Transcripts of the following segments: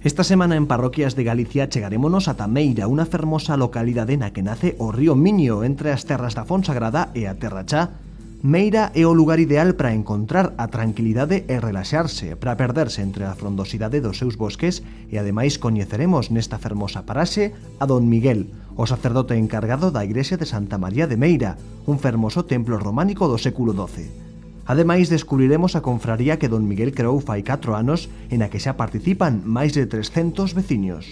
Esta semana en Parroquias de Galicia chegarémonos ata Meira, unha fermosa localidade na que nace o río Miño entre as terras da Fonsagrada e a Terra Chá. Meira é o lugar ideal para encontrar a tranquilidade e relaxarse, para perderse entre a frondosidade dos seus bosques e ademais coñeceremos nesta fermosa paraxe a Don Miguel, o sacerdote encargado da igrexa de Santa María de Meira, un fermoso templo románico do século XII. Ademais, descubriremos a confraría que Don Miguel creou fai 4 anos e na que xa participan máis de 300 veciños.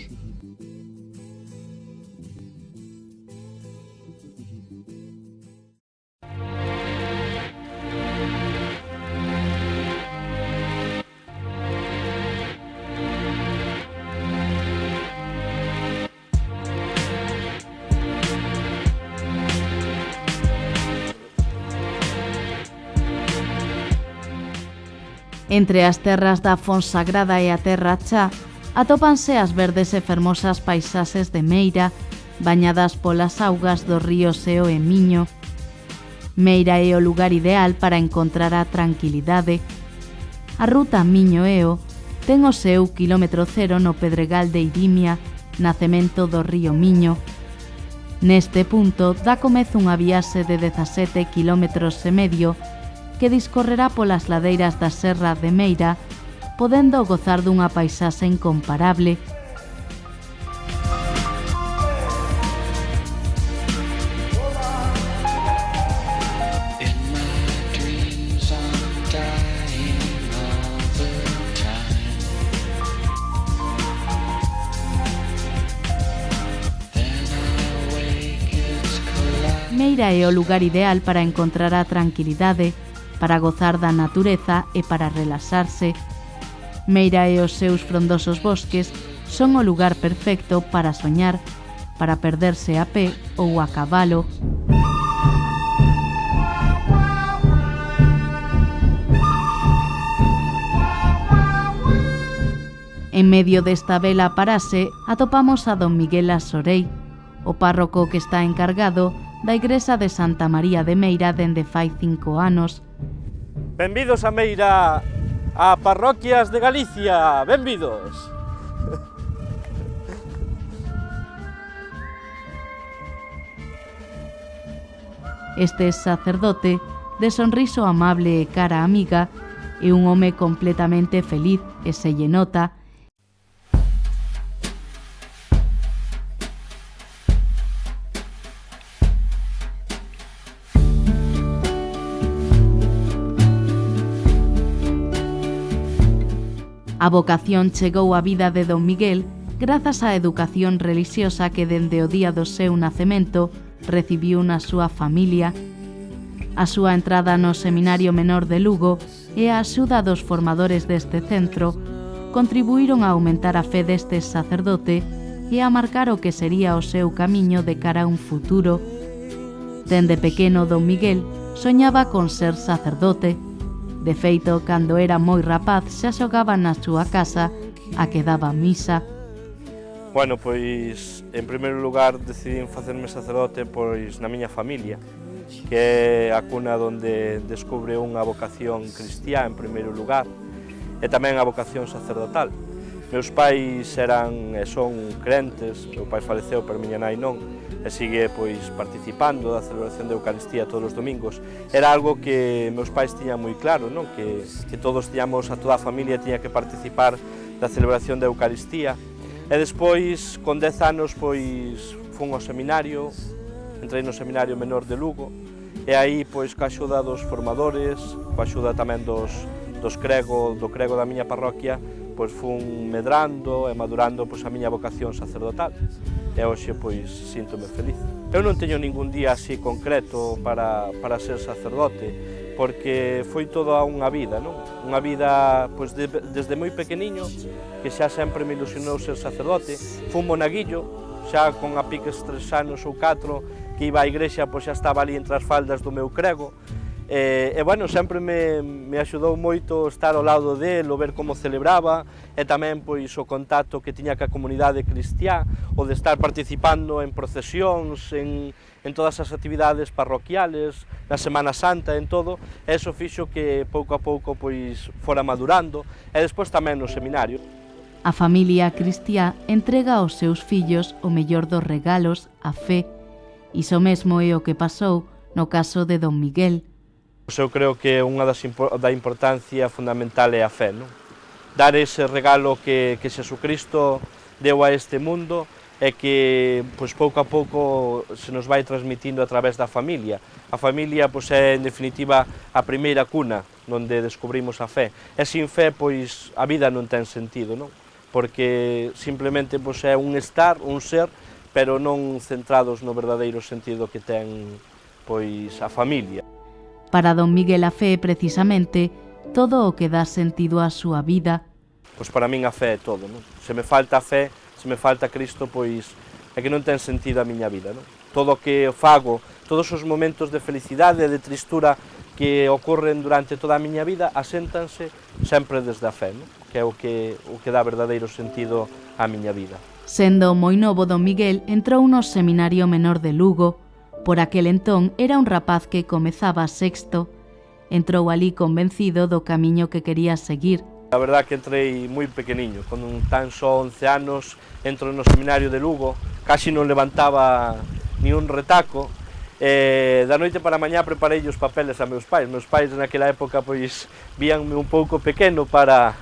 Entre as terras da Fonsagrada e a Terra Chá atópanse as verdes e fermosas paisaxes de Meira, bañadas polas augas do río Seo e Miño. Meira é o lugar ideal para encontrar a tranquilidade. A ruta Miño-Eo ten o seu quilómetro cero no Pedregal de Irimia, nacemento do río Miño. Neste punto dá comezo unha viaxe de 17 km e medio que discorrerá polas ladeiras da Serra de Meira, podendo gozar dunha paisaxe incomparable. Meira é o lugar ideal para encontrar a tranquilidade, para gozar da natureza e para relaxarse. Meira e os seus frondosos bosques son o lugar perfecto para soñar, para perderse a pé ou a cabalo. En medio desta bela parase atopamos a Don Miguel Asorei, o párroco que está encargado da igrexa de Santa María de Meira dende fai 5 anos. Benvidos a Meira, a Parroquias de Galicia, benvidos! Este sacerdote, de sonriso amable e cara amiga, é un home completamente feliz e se lle nota. A vocación chegou á vida de Don Miguel grazas á educación relixiosa que dende o día do seu nacemento recibiu na súa familia. A súa entrada no Seminario Menor de Lugo e a axuda dos formadores deste centro contribuíron a aumentar a fe deste sacerdote e a marcar o que sería o seu camiño de cara a un futuro. Dende pequeno Don Miguel soñaba con ser sacerdote. De feito, cando era moi rapaz, xa xogaba na súa casa a que daba misa. Bueno, pois, en primeiro lugar, decidín facerme sacerdote pois na miña familia, que é a cuna onde descubre unha vocación cristiá, en primeiro lugar, e tamén a vocación sacerdotal. Meus pais eran e son crentes, meu pai faleceu, pero miña nai non, e sigue pois participando da celebración da Eucaristía todos os domingos. Era algo que meus pais tiñan moi claro, non? Que todos tiñamos, a toda a familia tiña que participar da celebración da Eucaristía. E despois, con 10 anos, pois fun ao seminario, entrei no Seminario Menor de Lugo, e aí, pois, coa axuda dos formadores, coa axuda tamén do crego da miña parroquia, pois fun medrando e madurando pois a miña vocación sacerdotal. E hoxe pois síntome feliz. Eu non teño ningún día así concreto para ser sacerdote, porque foi toda unha vida, non? Unha vida pois desde moi pequeniño, que xa sempre me ilusionou ser sacerdote. Fun monaguillo, xa con a piques 3 anos ou 4, que iba á igrexa, pois xa estaba ali entre as faldas do meu crego. E bueno, sempre me axudou moito estar ao lado del, o ver como celebraba, e tamén pois o contacto que tiña ca comunidade cristiá, o de estar participando en procesións, en todas as actividades parroquiales, na Semana Santa, en todo, e iso fixo que pouco a pouco pois fora madurando, e despois tamén no seminario. A familia cristiá entrega aos seus fillos o mellor dos regalos, a fe. Iso mesmo é o que pasou no caso de don Miguel. Eu creo que unha da importancia fundamental é a fe, non? Dar ese regalo que Xesucristo deu a este mundo e que pois, pouco a pouco se nos vai transmitindo a través da familia. A familia pois, é, en definitiva, a primeira cuna onde descubrimos a fe. E sin fe, pois, a vida non ten sentido, non? Porque simplemente pois, é un estar, un ser, pero non centrados no verdadeiro sentido que ten pois, a familia. Para don Miguel a fe é precisamente todo o que dá sentido á súa vida. Pois para min a fe é todo, non? Se me falta a fe, se me falta Cristo, pois é que non ten sentido a miña vida, non? Todo o que fago, todos os momentos de felicidade e de tristura que ocorren durante toda a miña vida aséntanse sempre desde a fe, non? Que é o que dá verdadeiro sentido á miña vida. Sendo moi novo, don Miguel entrou no Seminario Menor de Lugo. Por aquel entón era un rapaz que comezaba sexto. Entrou ali convencido do camiño que quería seguir. A verdad que entrei moi pequeniño, con tan só 11 anos, entro no Seminario de Lugo, casi non levantaba ni un retaco. Da noite para a mañá preparei os papeles a meus pais. Meus pais naquela época pois víanme un pouco pequeno para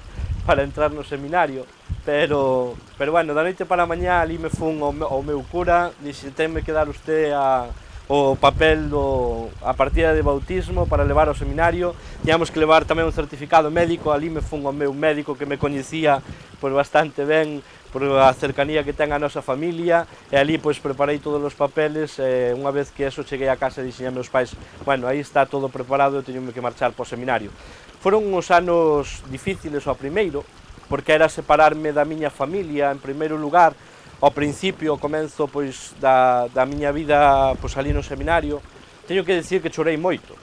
entrar no seminario, pero bueno, da noite para a mañá ali me fun ao meu cura, dixe, tenme que dar usted o papel a partida de bautismo para levar ao seminario, tiñamos que levar tamén un certificado médico, ali me fun ao meu médico que me coñecía pois bastante ben por a cercanía que ten a nosa familia, e ali pois preparei todos os papeles, e unha vez que eso cheguei a casa e dixen a meus pais, bueno, aí está todo preparado, eu teño que marchar para o seminario. Foron uns anos difíciles ao primeiro, porque era separarme da miña familia en primeiro lugar. Ao principio, ao comenzo pois, da miña vida pois, ali no seminario, teño que dicir que chorei moito.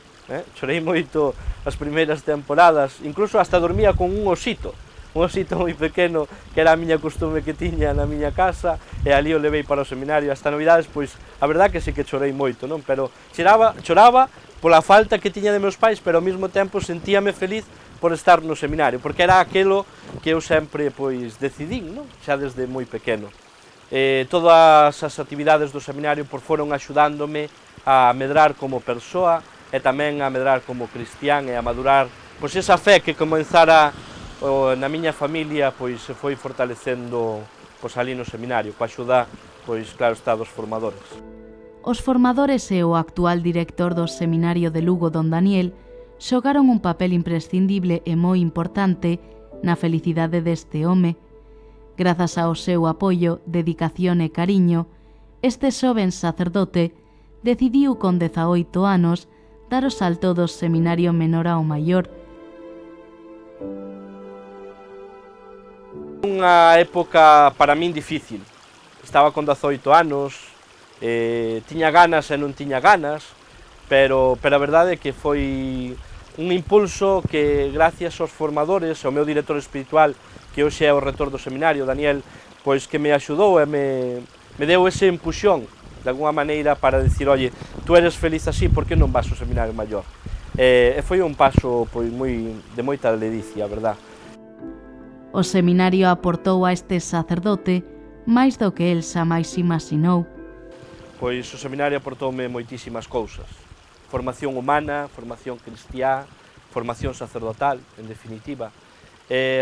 Chorei moito as primeiras temporadas, incluso hasta dormía con un osito moi pequeno, que era a miña costume que tiña na miña casa, e ali o levei para o seminario. Hasta novidades, pois, a verdad que sí que chorei moito, non? Pero choraba pola falta que tiña de meus pais, pero ao mesmo tempo sentíame feliz por estar no seminario, porque era aquilo que eu sempre pois, decidín, non? Xa desde moi pequeno. Todas as actividades do seminario foron axudándome a medrar como persoa e tamén a medrar como cristián e a madurar pois esa fe que comenzara na miña familia pois se foi fortalecendo pois ali no seminario, coa axuda pois claro está dos formadores. Os formadores e o actual director do Seminario de Lugo, don Daniel, xogaron un papel imprescindible e moi importante na felicidade deste home. Grazas ao seu apoio, dedicación e cariño, este xoven sacerdote decidiu con 18 anos dar o salto do seminario menor ao maior. Unha época para min difícil. Estaba con 18 anos, tiña ganas e non tiña ganas, pero a verdade é que foi un impulso que gracias aos formadores, ao meu director espiritual, que hoxe é o rector do seminario, Daniel, pois que me axudou e me deu ese empuxón, de alguma maneira, para dicir, oye, tú eres feliz así, por que non vas ao seminario maior? E foi un paso pois, de moita ledicia, a verdad. O seminario aportou a este sacerdote máis do que el xa máis imaginou. Pois o seminario aportoume moitísimas cousas. Formación humana, formación cristiá, formación sacerdotal, en definitiva.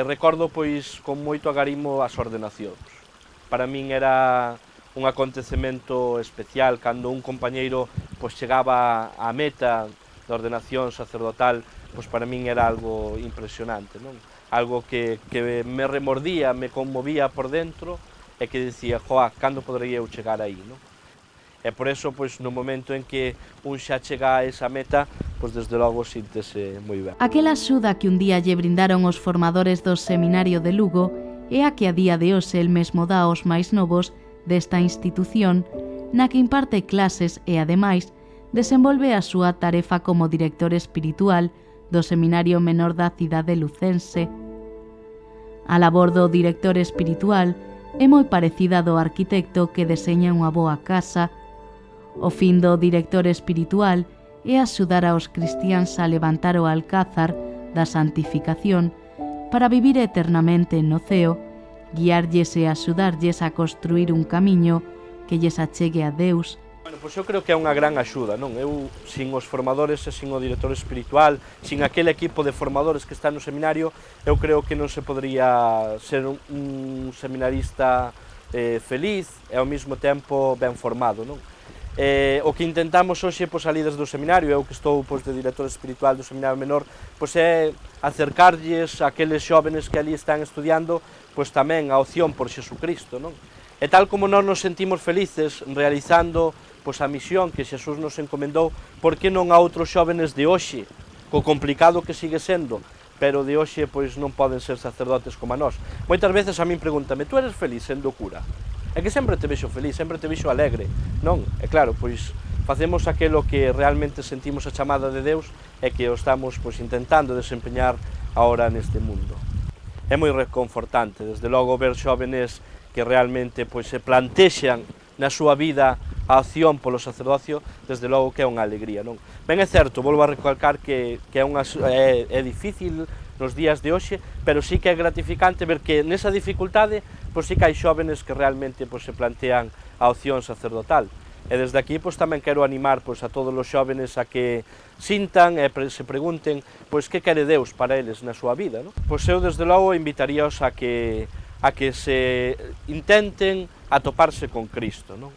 Recordo pois con moito agarimo as ordenacións. Para min era un acontecemento especial cando un compañeiro pois chegaba á meta da ordenación sacerdotal, pois para min era algo impresionante, non? Algo que me remordía, me conmovía por dentro e que dicía, joa, cando podería eu chegar aí, non? E por eso, pois, no momento en que un xa chega a esa meta, pois desde logo síntese moi ben. Aquela axuda que un día lle brindaron os formadores do Seminario de Lugo é a que a día de hoxe el mesmo dá aos máis novos desta institución, na que imparte clases e, ademais, desenvolve a súa tarefa como director espiritual do Seminario Menor da cidade lucense. A labor do director espiritual é moi parecida do arquitecto que deseña unha boa casa. O fin do director espiritual é axudar aos cristiáns a levantar o alcázar da santificación para vivir eternamente no ceo guiarlles e axudarlles a construir un camiño que lles achegue a Deus. Bueno, pois eu creo que é unha gran axuda, non? Eu, sin os formadores e sin o director espiritual, sin aquele equipo de formadores que está no seminario, eu creo que non se podría ser un seminarista feliz e ao mesmo tempo ben formado, non? O que intentamos hoxe, pois, ali desde o seminario, eu que estou, pois, de director espiritual do seminario menor, pois é acercarlles a aqueles xóvenes que ali están estudiando, pois tamén a opción por Xesucristo, non? E tal como nós nos sentimos felices realizando pois a misión que Xesús nos encomendou, por que non a outros xóvenes de hoxe, co complicado que sigue sendo, pero de hoxe pois non poden ser sacerdotes como a nós. Moitas veces a min pregúntame, tú eres feliz sendo cura? É que sempre te vexo feliz, sempre te vexo alegre, non? E claro, pois facemos aquilo que realmente sentimos a chamada de Deus e que o estamos pois intentando desempeñar agora neste mundo. É moi reconfortante, desde logo, ver xóvenes que realmente pois se plantexan na súa vida a opción polo sacerdocio, desde logo que é unha alegría, non? Ben é certo, volvo a recalcar que é difícil nos días de hoxe, pero sí que é gratificante ver que nesa dificultade, pois sí que hai xóvenes que realmente pois se plantean a opción sacerdotal. E desde aquí pois tamén quero animar pois a todos os xóvenes a que sintan e se pregunten pois que quere Deus para eles na súa vida, non? Pois eu desde logo invitaríaos a que se intenten atoparse con Cristo, non?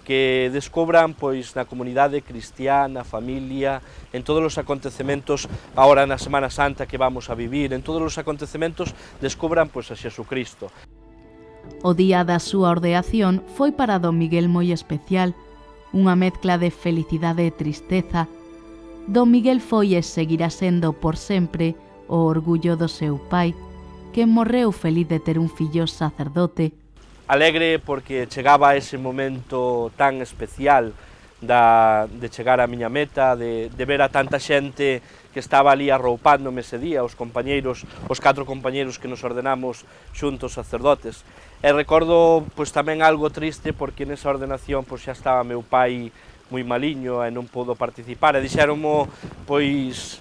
Que descubran pois na comunidade cristiana, familia, en todos os acontecementos, agora na Semana Santa que vamos a vivir, en todos os acontecementos descubran pois a Xesucristo. O día da súa ordeación foi para don Miguel moi especial, unha mezcla de felicidade e tristeza. Don Miguel foi e seguirá sendo por sempre o orgullo do seu pai, que morreu feliz de ter un fillo sacerdote. Alegre porque chegaba ese momento tan especial de chegar á miña meta, de ver a tanta xente que estaba ali arroupándome ese día, os 4 compañeiros que nos ordenamos xuntos sacerdotes. E recordo pois tamén algo triste porque nesa ordenación pois xa estaba meu pai moi maliño e non pudo participar, e dixéronmo pois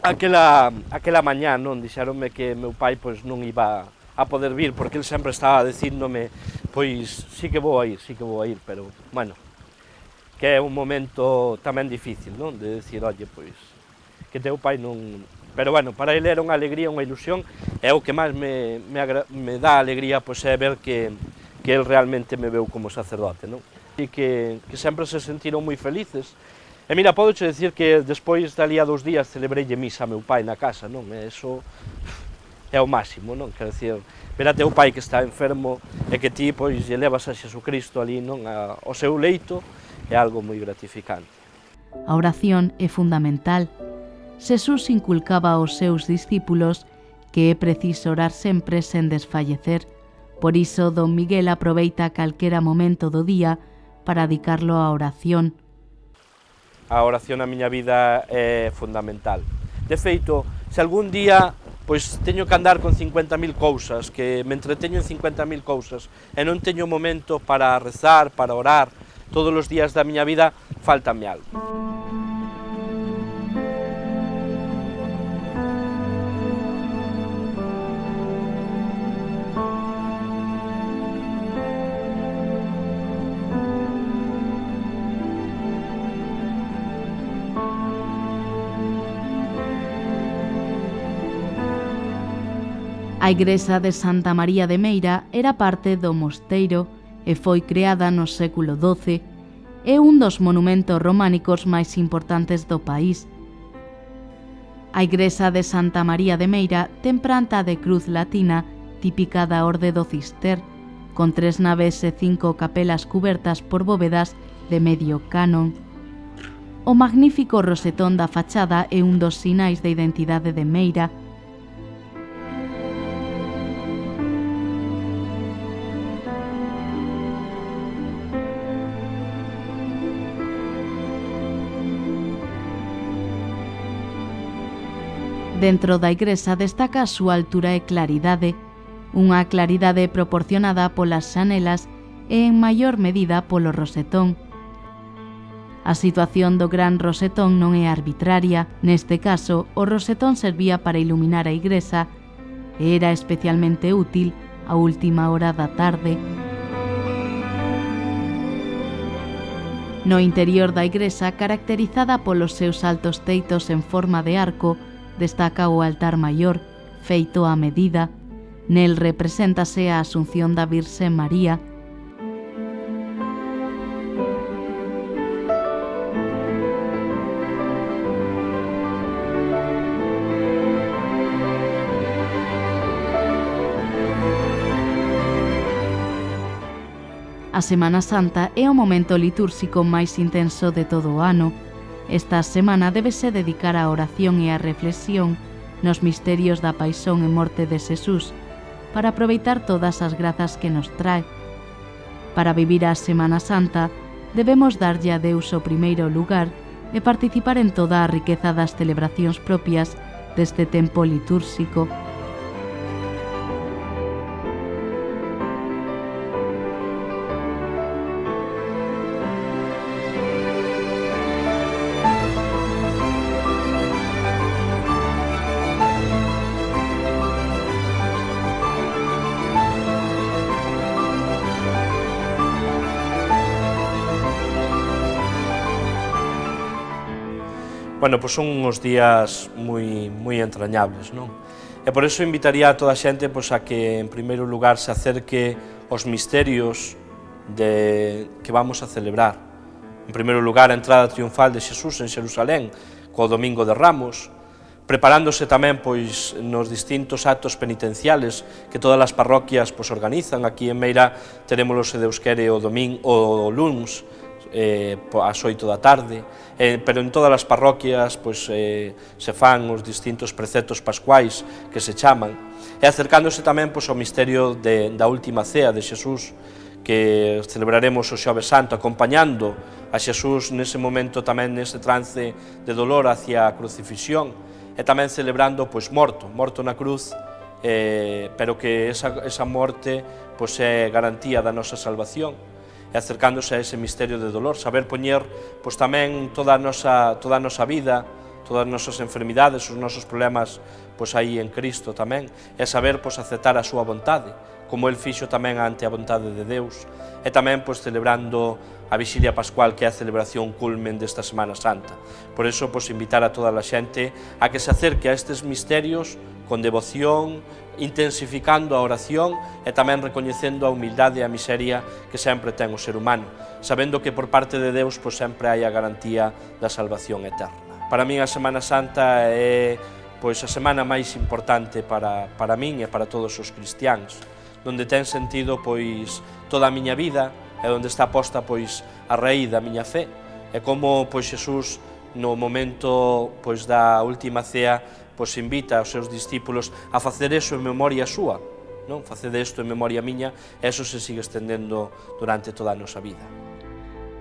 aquela mañá, non, dixéronme que meu pai pois non iba a poder vir, porque ele sempre estaba dicíndome, pois, sí que vou a ir, pero, bueno, que é un momento tamén difícil, non? De decir, oye, pois, que teu pai non... Pero, bueno, para ele era unha alegría, unha ilusión, e o que máis me dá alegría, pois, é ver que ele realmente me veu como sacerdote, non? E que sempre se sentiron moi felices. E mira, podo che decir que despois dali a 2 días celebreille misa a meu pai na casa, non? E iso é o máximo, non? Quer dizer, ver a teu pai que está enfermo e que ti, pois, lle levas a Xesucristo ali, non? Ao seu leito, é algo moi gratificante. A oración é fundamental. Xesús inculcaba aos seus discípulos que é preciso orar sempre sen desfallecer. Por iso, don Miguel aproveita calquera momento do día para dedicarlo á oración. A oración na miña vida é fundamental. De feito, se algún día pois teño que andar con 50.000 cousas, que me entreteño en 50.000 cousas, e non teño momento para rezar, para orar, todos os días da miña vida, faltame algo. A igrexa de Santa María de Meira era parte do mosteiro e foi creada no século XII. É un dos monumentos románicos máis importantes do país. A igrexa de Santa María de Meira ten planta de cruz latina típica da orde do Cister, con 3 naves e 5 capelas cubertas por bóvedas de medio canon. O magnífico rosetón da fachada é un dos sinais de identidade de Meira. Dentro da igrexa destaca a súa altura e claridade, unha claridade proporcionada polas xanelas e en maior medida polo rosetón. A situación do gran rosetón non é arbitraria, neste caso o rosetón servía para iluminar a igrexa e era especialmente útil a última hora da tarde. No interior da igrexa, caracterizada polos seus altos teitos en forma de arco, destaca o altar maior, feito a medida. Nel represéntase a Asunción da Virxe María. A Semana Santa é o momento litúrxico máis intenso de todo o ano. Esta semana débese dedicar á oración e á reflexión nos misterios da paixón e morte de Xesús, para aproveitar todas as grazas que nos trae. Para vivir a Semana Santa, debemos darlle a Deus o primeiro lugar e participar en toda a riqueza das celebracións propias deste tempo litúrxico. Bueno, pois son uns días moi entrañables, non? E por iso invitaría a toda a xente a que, en primeiro lugar, se acerque aos misterios que vamos a celebrar. En primeiro lugar, a entrada triunfal de Xesús en Xerusalén, co Domingo de Ramos, preparándose tamén nos distintos actos penitenciales que todas as parroquias organizan. Aquí en Meira teremos, se Deus quere, o luns, ás 8 da tarde, pero en todas as parroquias se fan os distintos preceptos pascuais que se chaman, e acercándose tamén ao misterio da última cea de Xesús, que celebraremos o Xoves Santo, acompañando a Xesús nese momento tamén nese trance de dolor hacia a crucifixión, e tamén celebrando morto na cruz, pero que esa morte é garantía da nosa salvación, e acercándose a ese misterio de dolor, saber poñer tamén toda a nosa vida, todas as nosas enfermidades, os nosos problemas aí en Cristo tamén, e saber aceptar a súa vontade, como el fixo tamén ante a vontade de Deus, e tamén celebrando a Vixilia Pascual, que é a celebración culmen desta Semana Santa. Por iso, invitar a toda a xente a que se acerque a estes misterios con devoción, intensificando a oración e tamén recoñecendo a humildade e a miseria que sempre ten o ser humano, sabendo que por parte de Deus sempre hai a garantía da salvación eterna. Para min a Semana Santa é a semana máis importante para min e para todos os cristiáns, onde ten sentido toda a miña vida e onde está posta a raíz da miña fe, e como Xesús no momento da última cea invita aos seus discípulos a facer eso en memoria súa, non? Facede isto en memoria miña, e eso se sigue estendendo durante toda a nosa vida.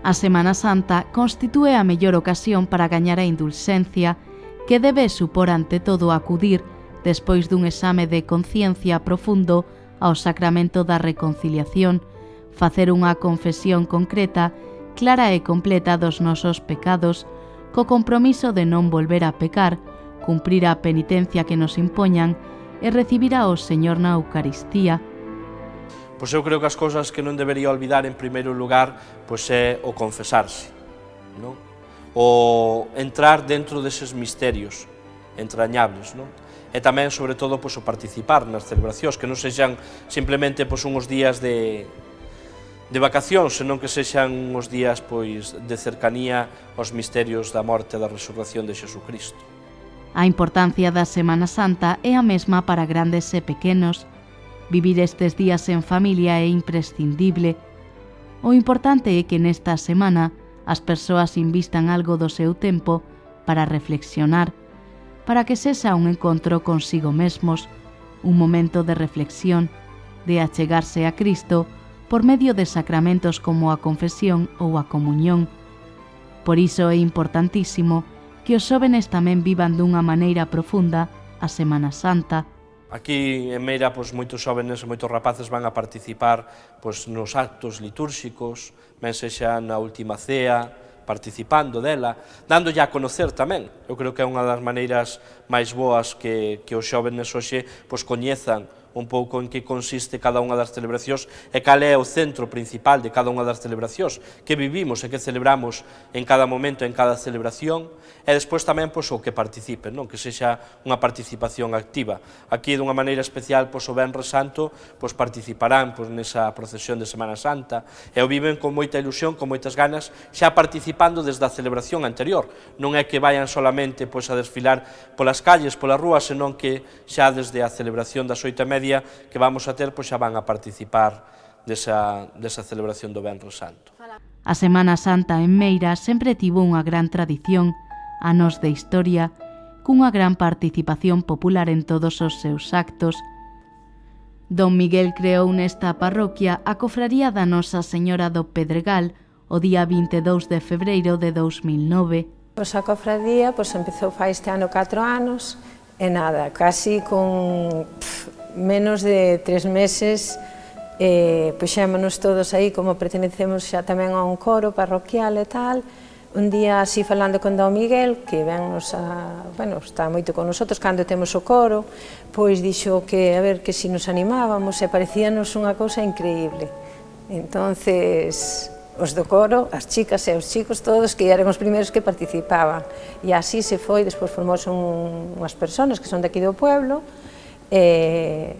A Semana Santa constitúe a mellor ocasión para gañar a indulxencia, que debe supor ante todo acudir, despois dun exame de conciencia profundo, ao sacramento da reconciliación, facer unha confesión concreta, clara e completa dos nosos pecados, co compromiso de non volver a pecar, cumprir a penitencia que nos impoñan e recibir ao Señor na Eucaristía. Eu creo que as cousas que non debería olvidar en primeiro lugar é o confesarse, non? O entrar dentro deses misterios entrañables, non? E tamén, sobre todo, o participar nas celebracións, que non sexan simplemente uns días de vacacións, senón que sexan uns días de cercanía aos misterios da morte e da resurrección de Xesucristo. A importancia da Semana Santa é a mesma para grandes e pequenos. Vivir estes días en familia é imprescindible. O importante é que nesta semana as persoas invistan algo do seu tempo para reflexionar, para que sexa un encontro consigo mesmos, un momento de reflexión, de achegarse a Cristo por medio de sacramentos como a confesión ou a comuñón. Por iso é importantísimo que os xóvenes tamén vivan dunha maneira profunda a Semana Santa. Aquí en Meira, moitos xóvenes e moitos rapaces van a participar nos actos litúrxicos, ben sexa na última cea, participando dela, dándolle a conocer tamén. Eu creo que é unha das maneiras máis boas que os xóvenes hoxe coñezan un pouco en que consiste cada unha das celebracións e cal é o centro principal de cada unha das celebracións que vivimos e que celebramos en cada momento, en cada celebración, e despois tamén o que participen, que sexa unha participación activa. Aquí, dunha maneira especial, o Venres Santo participarán nesa procesión de Semana Santa e o viven con moita ilusión, con moitas ganas, xa participando desde a celebración anterior. Non é que vayan solamente a desfilar polas calles, polas rúas, senón que xa desde a celebración das 8:30 que vamos a ter, xa van a participar desa celebración do Venres Santo. A Semana Santa en Meira sempre tivo unha gran tradición, anos de historia, cunha gran participación popular en todos os seus actos. Don Miguel creou nesta parroquia a cofradía da Nosa Señora do Pedregal o día 22 de febreiro de 2009. A cofradía empezou fai este ano 4 anos e nada, casi con menos de 3 meses puxémonos todos aí, como pertenecemos xa tamén a un coro parroquial e tal. Un día así falando con Don Miguel, que está moito con nosotros cando temos o coro, pois dixo que a ver que si nos animábamos e parecíanos unha cousa increíble. Entonces os do coro, as chicas e os chicos todos que eran os primeiros que participaban e así se foi, despois formouse unhas persoas que son daqui do pueblo e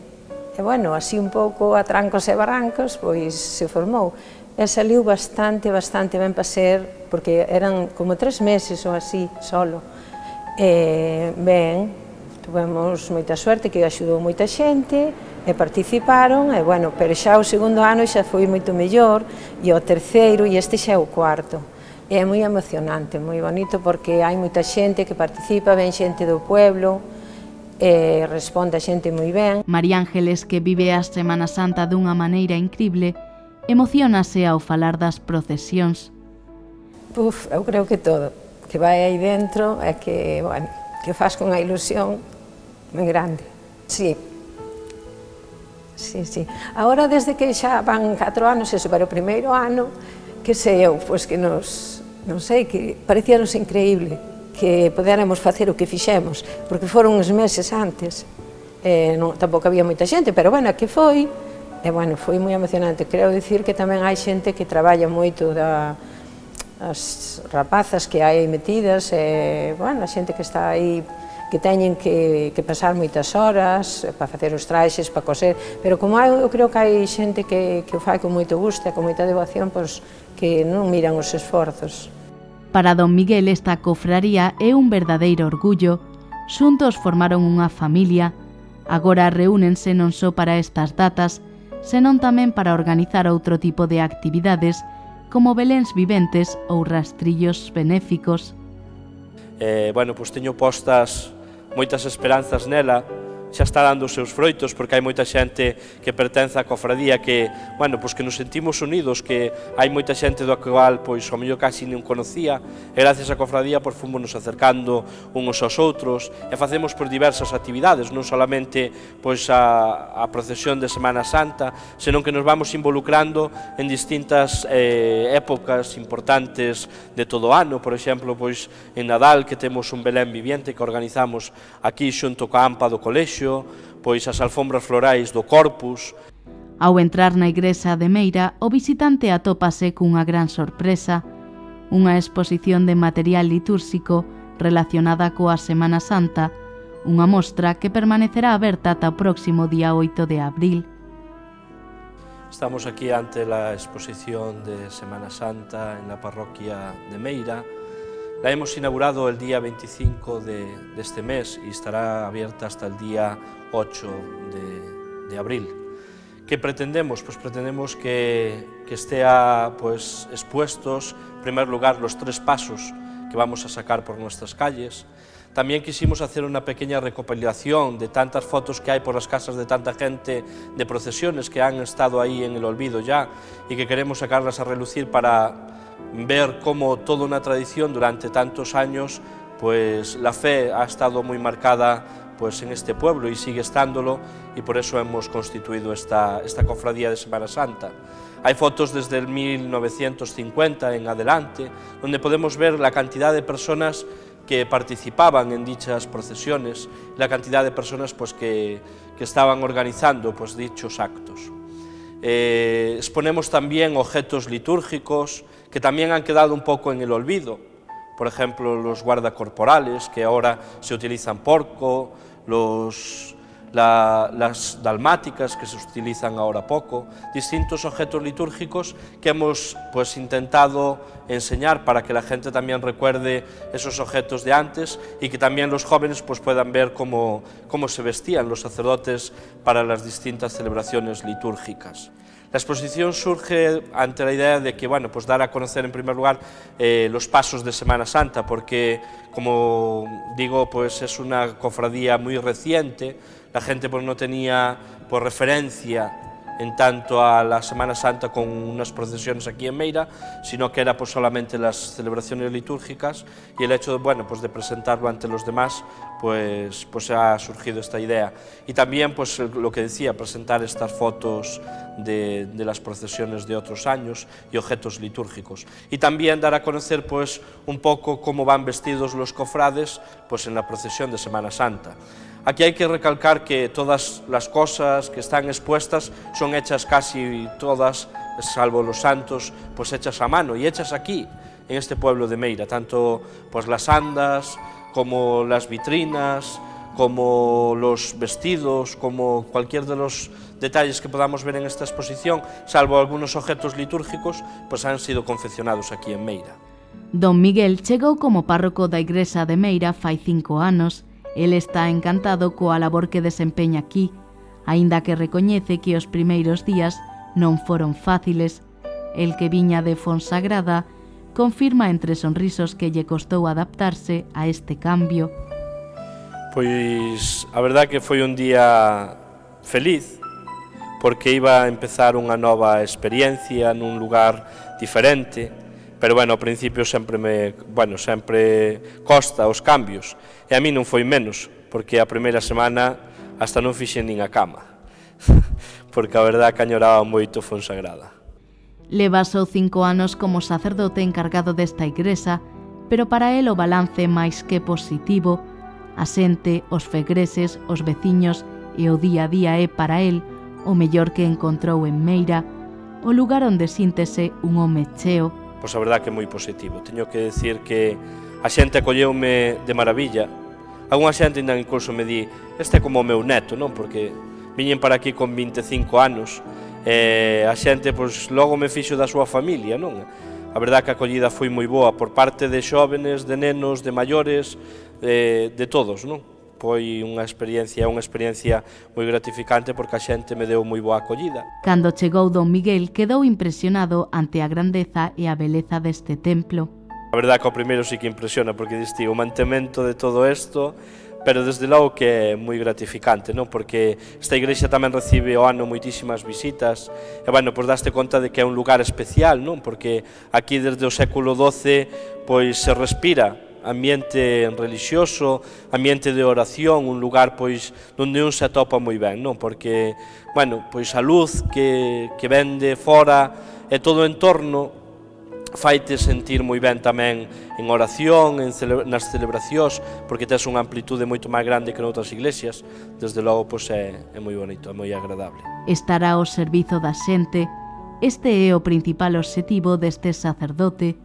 bueno, así un pouco a trancos e barrancos, pois se formou. E saliu bastante ben para ser, porque eran como 3 meses ou así, solo. Ben, tuvemos moita suerte que axudou moita xente e participaron, e bueno, pero xa o segundo ano xa foi moito mellor, e o terceiro, e este xa é o cuarto. E é moi emocionante, moi bonito, porque hai moita xente que participa, ven xente do pueblo, e responde a xente moi ben. María Ángeles, que vive a Semana Santa dunha maneira incrible, emocionase ao falar das procesións. Eu creo que todo, que vai aí dentro é que, bueno, que faz con unha ilusión moi grande. Sí. Agora, desde que xa van 4 anos, eso, para o primeiro ano, que sei eu, pois que nos, non sei, que parecíanos increíble que poderamos facer o que fixemos, porque foron uns meses antes, tampouco había moita xente, pero bueno, que foi, e bueno, foi moi emocionante. Quero dicir que tamén hai xente que traballa moito, as rapazas que hai metidas, e bueno, a xente que está aí, que teñen que pasar moitas horas para facer os traxes, para coser, pero como eu creo que hai xente que o fai con moito gusto e con moita devoción, pois que non miran os esforzos. Para Don Miguel esta cofraría é un verdadeiro orgullo. Xuntos formaron unha familia. Agora reúnense non só para estas datas, senón tamén para organizar outro tipo de actividades como beléns viventes ou rastrillos benéficos. Bueno, pois teño postas moitas esperanzas nela, xa está dando os seus froitos, porque hai moita xente que pertence á cofradía que, bueno, pois que nos sentimos unidos, que hai moita xente do cual, pois, ao mellor casi non conocía, e gracias á cofradía, pois, fomos nos acercando uns aos outros, e facemos por diversas actividades, non solamente, pois, a procesión de Semana Santa, senón que nos vamos involucrando en distintas épocas importantes de todo o ano, por exemplo, pois, en Nadal, que temos un Belén viviente que organizamos aquí xunto coa AMPA do colexio, pois as alfombras florais do Corpus. Ao entrar na igrexa de Meira, o visitante atópase cunha gran sorpresa, unha exposición de material litúrxico relacionada coa Semana Santa, unha mostra que permanecerá aberta ata o próximo día 8 de abril. Estamos aquí ante la exposición de Semana Santa en la parroquia de Meira. La hemos inaugurado el día 25 de este mes y estará abierta hasta el día 8 de abril. ¿Qué pretendemos? Pues pretendemos que estea expuestos, en primer lugar, los 3 pasos que vamos a sacar por nuestras calles. También quisimos hacer una pequeña recopilación de tantas fotos que hay por las casas de tanta gente de procesiones que han estado ahí en el olvido ya y que queremos sacarlas a relucir para ver cómo toda una tradición durante tantos años, pues la fe ha estado muy marcada pues en este pueblo y sigue estándolo, y por eso hemos constituido esta cofradía de Semana Santa. Hay fotos desde el 1950 en adelante, donde podemos ver la cantidad de personas que participaban en dichas procesiones, la cantidad de personas pues, que estaban organizando pues, dichos actos. Exponemos también objetos litúrgicos que también han quedado un poco en el olvido, por ejemplo los guardacorporales, que ahora se utilizan poco, las dalmáticas, que se utilizan ahora poco, distintos objetos litúrgicos que hemos pues, intentado enseñar para que la gente también recuerde esos objetos de antes y que también los jóvenes pues, puedan ver cómo se vestían los sacerdotes para las distintas celebraciones litúrgicas. La exposición surge ante la idea de que, bueno, pues dar a conocer en primer lugar los pasos de Semana Santa, porque, como digo, pues es una cofradía muy reciente, la gente pues no tenía pues, referencia en tanto a la Semana Santa con unas procesiones aquí en Meira, sino que era pues solamente las celebraciones litúrgicas, y el hecho de, bueno, pues de presentarlo ante los demás, pues ha surgido esta idea. Y también pues lo que decía, presentar estas fotos de las procesiones de otros años y objetos litúrgicos. Y también dar a conocer pues un poco cómo van vestidos los cofrades pues en la procesión de Semana Santa. Aquí hay que recalcar que todas las cosas que están expuestas son hechas casi todas, salvo los santos, pues hechas a mano y hechas aquí, en este pueblo de Meira, tanto pues las andas, como las vitrinas, como los vestidos, como cualquier de los detalles que podamos ver en esta exposición, salvo algunos objetos litúrgicos, pues han sido confeccionados aquí en Meira. Don Miguel chegou como párroco da Igrexa de Meira fai 5 anos. El está encantado coa labor que desempeña aquí, aínda que recoñece que os primeiros días non foron fáciles. El que viña de Fonsagrada confirma entre sonrisos que lle costou adaptarse a este cambio. Pois a verdad que foi un día feliz, porque iba a empezar unha nova experiencia nun lugar diferente, pero bueno, ao principio sempre costa os cambios, e a mí non foi menos, porque a primeira semana hasta non fixen nin a cama, porque a verdad que añoraba moito Fonsagrada. Levasou 5 anos como sacerdote encargado desta igrexa, pero para el o balance máis que positivo. A xente, os fegreses, os veciños e o día a día é para el o mellor que encontrou en Meira, o lugar onde síntese un home cheo. Pois a verdad que é moi positivo. Teño que decir que a xente acolleume de maravilla. Alguna xente ainda incluso me di, este é como o meu neto, non? Porque viñen para aquí con 25 anos, e a xente pois, logo me fixo da súa familia, non? A verdad que a acollida foi moi boa por parte de xóvenes, de nenos, de maiores, de todos, non? Foi unha experiencia moi gratificante porque a xente me deu moi boa acollida. Cando chegou Don Miguel quedou impresionado ante a grandeza e a beleza deste templo. A verdad que ao primeiro sí que impresiona porque diste o mantemento de todo isto, pero desde logo que é moi gratificante, non? Porque esta igrexa tamén recibe ao ano moitísimas visitas, e bueno, pois daste conta de que é un lugar especial, non? Porque aquí desde o século XII pois se respira ambiente religioso, ambiente de oración, un lugar pois onde un se atopa moi ben, non? Porque, bueno, pois a luz que ven de fora e todo o entorno faite sentir moi ben tamén en oración, nas celebracións, porque tes unha amplitude moito máis grande que noutras iglesias. Desde logo, pois é moi bonito, é moi agradable. Estará ao servizo da xente. Este é o principal obxectivo deste sacerdote.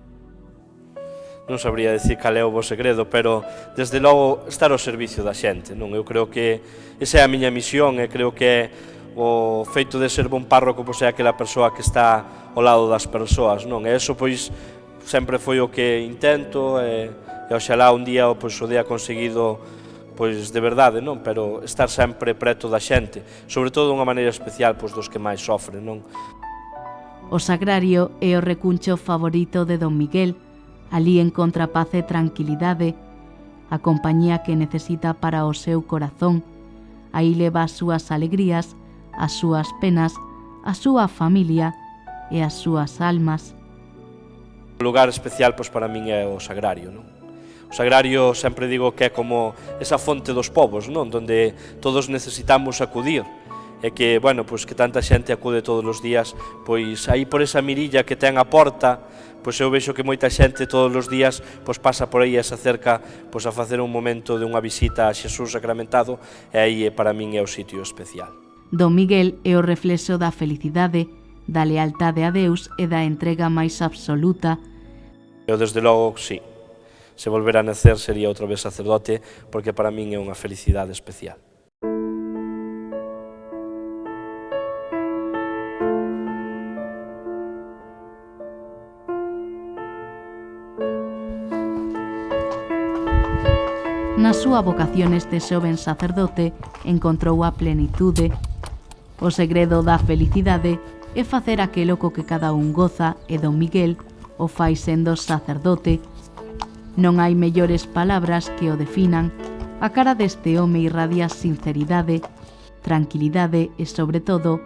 Non sabría decir cal é o bo segredo, pero desde logo estar ao servicio da xente, non? Eu creo que esa é a miña misión, e creo que o feito de ser bon párroco pois é aquela persoa que está ao lado das persoas, non? E iso pois sempre foi o que intento, e oxalá un día pois o día conseguido pois de verdade, non? Pero estar sempre preto da xente, sobre todo de unha maneira especial pois dos que máis sofren, non? O sagrario é o recuncho favorito de Don Miguel. Alí encontra paz e tranquilidade, a compañía que necesita para o seu corazón. Aí leva as súas alegrías, as súas penas, a súa familia e as súas almas. O lugar especial pois para min é o sagrario, non? O O sagrario sempre digo que é como esa fonte dos povos, non? Donde todos necesitamos acudir. E que, bueno, pois que tanta xente acude todos os días, pois aí por esa mirilla que ten a porta, pois eu vexo que moita xente todos os días pois pasa por aí e se acerca pois a facer un momento de unha visita a Xesús sacramentado, e aí para min é o sitio especial. Don Miguel é o reflexo da felicidade, da lealtade a Deus e da entrega máis absoluta. Eu desde logo, sí, se volver a nacer sería outra vez sacerdote, porque para min é unha felicidade especial. Na súa vocación este xoven sacerdote encontrou a plenitude. O segredo da felicidade é facer aquelo co que cada un goza e don Miguel o fai sendo sacerdote. Non hai mellores palabras que o definan. A cara deste home irradia sinceridade, tranquilidade e, sobre todo,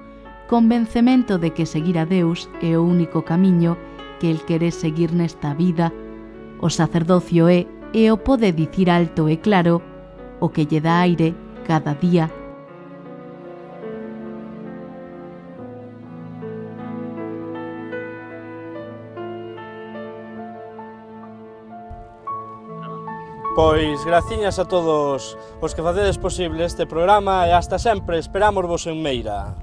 convencemento de que seguir a Deus é o único camiño que el quere seguir nesta vida. O sacerdocio é, e o pode dicir alto e claro, o que lle dá aire cada día. Pois graciñas a todos os que facedes posible este programa e hasta sempre, esperámosvos en Meira.